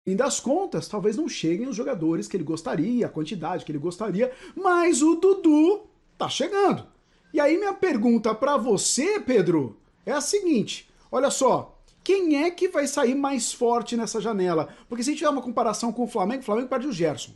fim das contas, talvez não cheguem os jogadores que ele gostaria, a quantidade que ele gostaria, mas o Dudu tá chegando. E aí minha pergunta para você, Pedro, é a seguinte, olha só, quem é que vai sair mais forte nessa janela? Porque se a gente tiver uma comparação com o Flamengo perde o Gerson.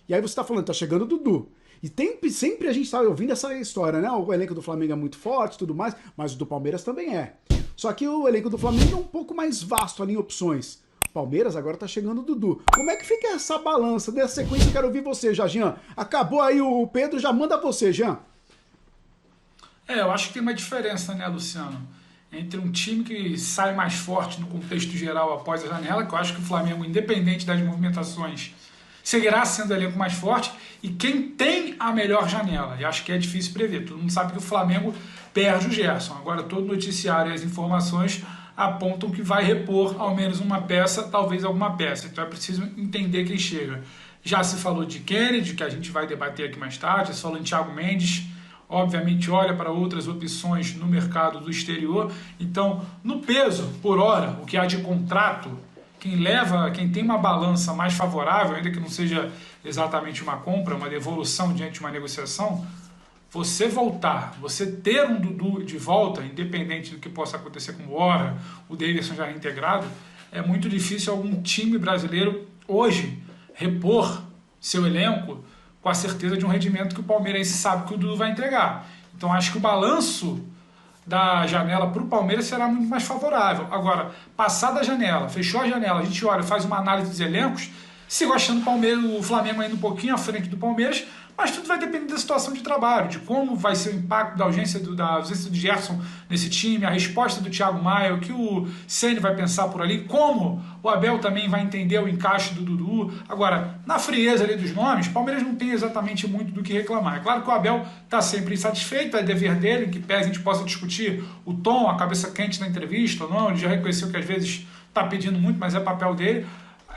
E aí você tá falando, tá chegando o Dudu. E sempre a gente tá ouvindo essa história, né? O elenco do Flamengo é muito forte e tudo mais, mas o do Palmeiras também é. Só que o elenco do Flamengo é um pouco mais vasto ali em opções. O Palmeiras agora tá chegando o Dudu. Como é que fica essa balança? Nessa sequência eu quero ouvir você, já, Jean. Acabou aí o Pedro, já manda você, Jean. Eu acho que tem uma diferença, né, Luciano? Entre um time que sai mais forte no contexto geral após a janela, que eu acho que o Flamengo, independente das movimentações, seguirá sendo o elenco mais forte, e quem tem a melhor janela. E acho que é difícil prever. Todo mundo sabe que o Flamengo perde o Gerson. Agora todo noticiário e as informações apontam que vai repor ao menos uma peça, talvez alguma peça. Então é preciso entender quem chega. Já se falou de Kennedy, que a gente vai debater aqui mais tarde, já se falou em Thiago Mendes, obviamente olha para outras opções no mercado do exterior. Então, no peso, por hora, o que há de contrato, quem tem uma balança mais favorável, ainda que não seja exatamente uma compra, uma devolução diante de uma negociação, você ter um Dudu de volta, independente do que possa acontecer com o Hora, o Davidson já reintegrado, é muito difícil algum time brasileiro hoje repor seu elenco com a certeza de um rendimento que o palmeirense sabe que o Dudu vai entregar. Então acho que o balanço da janela para o Palmeiras será muito mais favorável. Agora, passada a janela, fechou a janela, a gente olha, faz uma análise dos elencos, sigo achando o Flamengo ainda um pouquinho à frente do Palmeiras, mas tudo vai depender da situação de trabalho, de como vai ser o impacto da ausência do Gerson nesse time, a resposta do Thiago Maia, o que o Ceni vai pensar por ali, como o Abel também vai entender o encaixe do Dudu. Agora, na frieza ali dos nomes, o Palmeiras não tem exatamente muito do que reclamar. É claro que o Abel está sempre insatisfeito, é dever dele, que pese a gente possa discutir o tom, a cabeça quente na entrevista ou não, ele já reconheceu que às vezes está pedindo muito, mas é papel dele.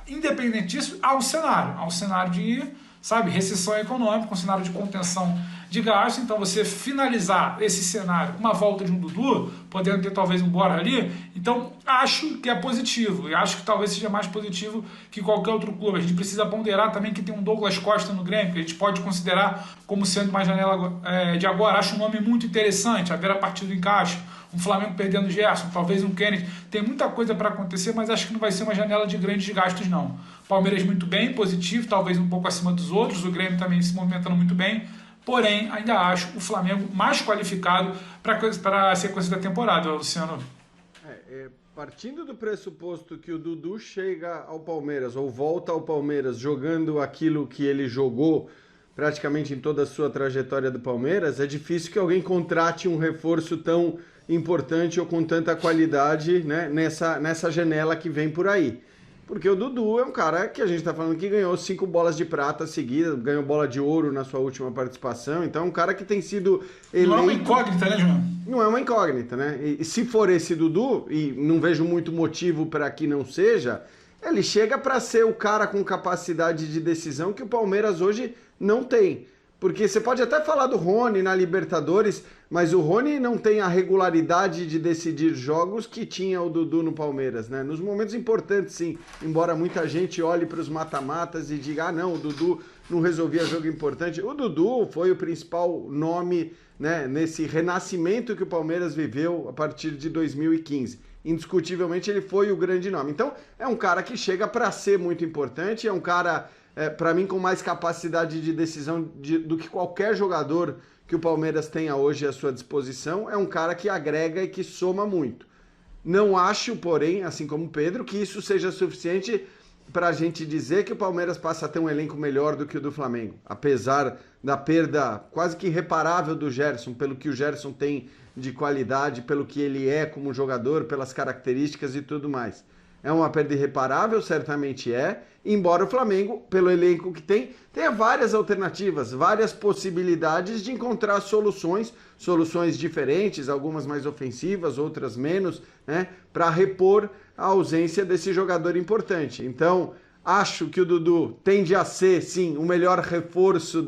Independente disso, há um cenário de, recessão econômica, um cenário de contenção de gasto. Então você finalizar esse cenário com uma volta de um Dudu, podendo ter talvez um Bora ali, então acho que é positivo, e acho que talvez seja mais positivo que qualquer outro clube. A gente precisa ponderar também que tem um Douglas Costa no Grêmio, que a gente pode considerar como sendo uma janela de agora. Acho um nome muito interessante, a ver a partir do encaixe. Um Flamengo perdendo o Gerson, talvez um Kennedy. Tem muita coisa para acontecer, mas acho que não vai ser uma janela de grandes gastos, não. Palmeiras muito bem, positivo, talvez um pouco acima dos outros. O Grêmio também se movimentando muito bem. Porém, ainda acho o Flamengo mais qualificado para a sequência da temporada, Luciano. Partindo do pressuposto que o Dudu chega ao Palmeiras, ou volta ao Palmeiras, jogando aquilo que ele jogou praticamente em toda a sua trajetória do Palmeiras, é difícil que alguém contrate um reforço tão importante ou com tanta qualidade, né, nessa janela que vem por aí. Porque o Dudu é um cara que a gente tá falando que ganhou 5 bolas de prata seguidas, ganhou bola de ouro na sua última participação, então é um cara que tem sido eleito... Não é uma incógnita, né, João? Não é uma incógnita, né? E se for esse Dudu, e não vejo muito motivo para que não seja, ele chega para ser o cara com capacidade de decisão que o Palmeiras hoje não tem. Porque você pode até falar do Rony na Libertadores, mas o Rony não tem a regularidade de decidir jogos que tinha o Dudu no Palmeiras, né? Nos momentos importantes, sim, embora muita gente olhe para os mata-matas e diga, ah, não, o Dudu não resolvia jogo importante. O Dudu foi o principal nome, né, nesse renascimento que o Palmeiras viveu a partir de 2015. Indiscutivelmente ele foi o grande nome. Então é um cara que chega para ser muito importante, é um cara... para mim, com mais capacidade de decisão do que qualquer jogador que o Palmeiras tenha hoje à sua disposição. É um cara que agrega e que soma muito. Não acho, porém, assim como o Pedro, que isso seja suficiente para a gente dizer que o Palmeiras passa a ter um elenco melhor do que o do Flamengo. Apesar da perda quase que irreparável do Gerson, pelo que o Gerson tem de qualidade, pelo que ele é como jogador, pelas características e tudo mais. É uma perda irreparável, certamente é, embora o Flamengo, pelo elenco que tem, tenha várias alternativas, várias possibilidades de encontrar soluções diferentes, algumas mais ofensivas, outras menos, né, para repor a ausência desse jogador importante. Então, acho que o Dudu tende a ser, sim, o melhor reforço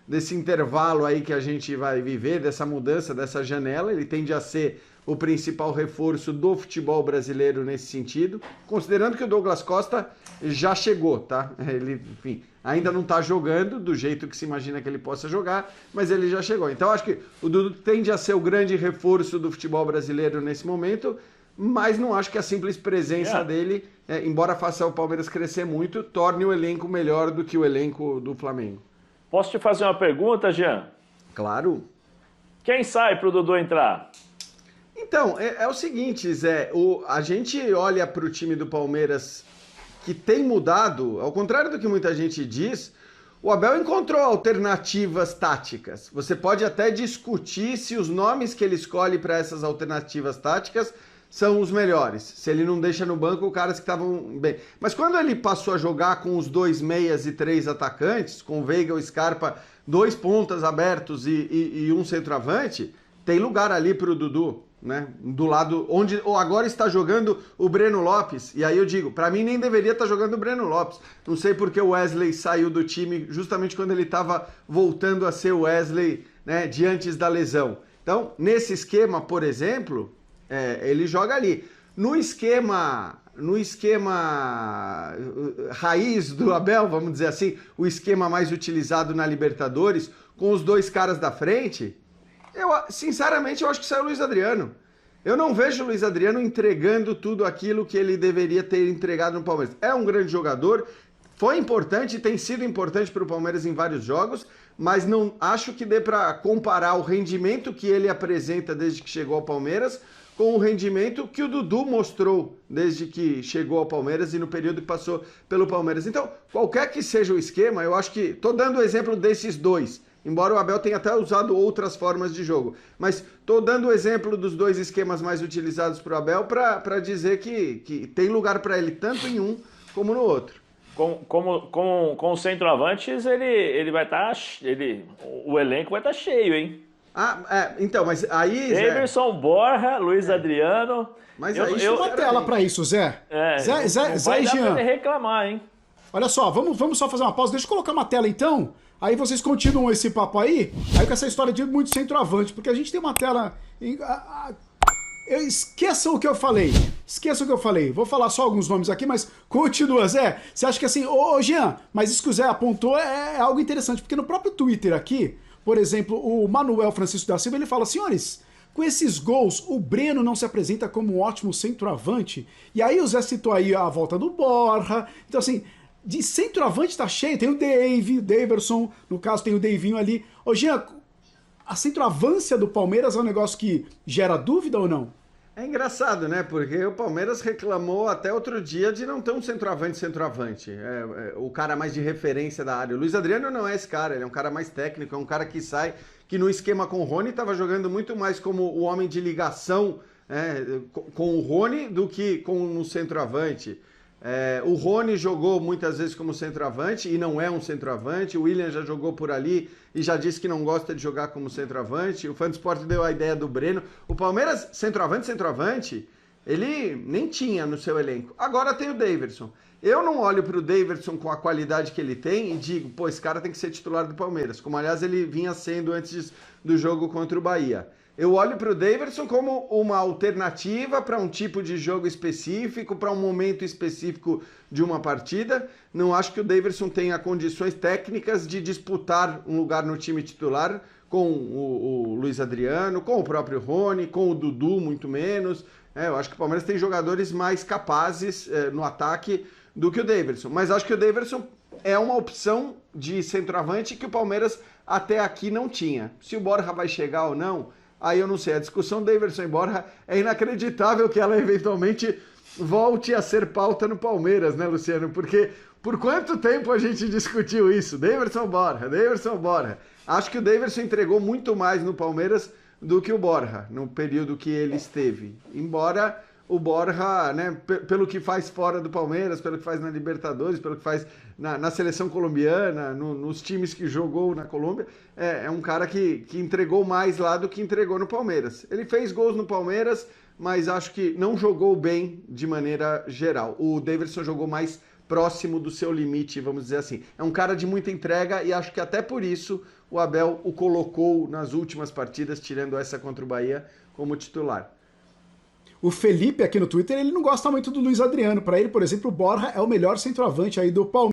desse intervalo aí que a gente vai viver, dessa mudança, dessa janela. Ele tende a ser o principal reforço do futebol brasileiro nesse sentido, considerando que o Douglas Costa já chegou, tá? Ele, enfim, ainda não está jogando do jeito que se imagina que ele possa jogar, mas ele já chegou. Então acho que o Dudu tende a ser o grande reforço do futebol brasileiro nesse momento, mas não acho que a simples presença dele, embora faça o Palmeiras crescer muito, torne o elenco melhor do que o elenco do Flamengo. Posso te fazer uma pergunta, Jean? Claro. Quem sai para o Dudu entrar? Então, é o seguinte, Zé, a gente olha para o time do Palmeiras que tem mudado, ao contrário do que muita gente diz, o Abel encontrou alternativas táticas. Você pode até discutir se os nomes que ele escolhe para essas alternativas táticas são os melhores. Se ele não deixa no banco os caras que estavam bem. Mas quando ele passou a jogar com os 2 meias e 3 atacantes, com Veiga e Scarpa, 2 pontas abertos e um centroavante, tem lugar ali para o Dudu, né? Do lado onde agora está jogando o Breno Lopes. E aí eu digo, para mim nem deveria estar jogando o Breno Lopes. Não sei porque o Wesley saiu do time justamente quando ele estava voltando a ser o Wesley, né, de antes da lesão. Então, nesse esquema, por exemplo, ele joga ali. No esquema raiz do Abel, vamos dizer assim, o esquema mais utilizado na Libertadores, com os 2 caras da frente, sinceramente, eu acho que sai o Luiz Adriano. Eu não vejo o Luiz Adriano entregando tudo aquilo que ele deveria ter entregado no Palmeiras. É um grande jogador, foi importante, tem sido importante para o Palmeiras em vários jogos, mas não acho que dê para comparar o rendimento que ele apresenta desde que chegou ao Palmeiras com o rendimento que o Dudu mostrou desde que chegou ao Palmeiras e no período que passou pelo Palmeiras. Então, qualquer que seja o esquema, eu acho que, estou dando o exemplo desses 2, embora o Abel tenha até usado outras formas de jogo, mas estou dando o exemplo dos 2 esquemas mais utilizados para o Abel para dizer que tem lugar para ele tanto em um como no outro. Com os centroavantes, ele vai estar... o elenco vai estar cheio, hein? Então, mas aí... Emerson, Borja, Luiz Adriano... Mas aí tem uma tela para isso, Zé. Zé e Jean. Vai reclamar, hein? Olha só, vamos só fazer uma pausa. Deixa eu colocar uma tela, então. Aí vocês continuam esse papo aí com essa história de muito centroavante, porque a gente tem uma tela... Esqueçam o que eu falei. Vou falar só alguns nomes aqui, mas continua, Zé. Você acha que assim... Ô, Jean, mas isso que o Zé apontou é algo interessante, porque no próprio Twitter aqui, por exemplo, o Manuel Francisco da Silva, ele fala, senhores, com esses gols, o Breno não se apresenta como um ótimo centroavante. E aí o Zé citou aí a volta do Borja. Então, assim, de centroavante tá cheio. Tem o Daverson, no caso tem o Davinho ali. Ô, Jean, a centroavância do Palmeiras é um negócio que gera dúvida ou não? É engraçado, né? Porque o Palmeiras reclamou até outro dia de não ter um centroavante. O cara mais de referência da área. O Luiz Adriano não é esse cara, ele é um cara mais técnico, é um cara que sai, que no esquema com o Rony estava jogando muito mais como o homem de ligação com o Rony do que com o centroavante. O Rony jogou muitas vezes como centroavante e não é um centroavante. O William já jogou por ali e já disse que não gosta de jogar como centroavante. O Fansport deu a ideia do Breno. O Palmeiras, centroavante, ele nem tinha no seu elenco. Agora tem o Daverson. Eu não olho para o Daverson com a qualidade que ele tem e digo, pô, esse cara tem que ser titular do Palmeiras, como aliás ele vinha sendo antes do jogo contra o Bahia. Eu olho para o Daverson como uma alternativa para um tipo de jogo específico, para um momento específico de uma partida. Não acho que o Daverson tenha condições técnicas de disputar um lugar no time titular com o Luiz Adriano, com o próprio Rony, com o Dudu, muito menos. Eu acho que o Palmeiras tem jogadores mais capazes no ataque do que o Daverson. Mas acho que o Daverson é uma opção de centroavante que o Palmeiras até aqui não tinha. Se o Borja vai chegar ou não, aí eu não sei. A discussão Daverson e Borja é inacreditável que ela eventualmente volte a ser pauta no Palmeiras, né, Luciano? Porque por quanto tempo a gente discutiu isso? Daverson, Borja. Acho que o Daverson entregou muito mais no Palmeiras do que o Borja, no período que ele esteve. Embora o Borja, né, pelo que faz fora do Palmeiras, pelo que faz na Libertadores, pelo que faz na seleção colombiana, nos times que jogou na Colômbia, é um cara que entregou mais lá do que entregou no Palmeiras. Ele fez gols no Palmeiras, mas acho que não jogou bem de maneira geral. O Daverson jogou mais próximo do seu limite, vamos dizer assim. É um cara de muita entrega e acho que até por isso o Abel o colocou nas últimas partidas, tirando essa contra o Bahia, como titular. O Felipe aqui no Twitter, ele não gosta muito do Luiz Adriano. Para ele, por exemplo, o Borja é o melhor centroavante aí do Palmeiras.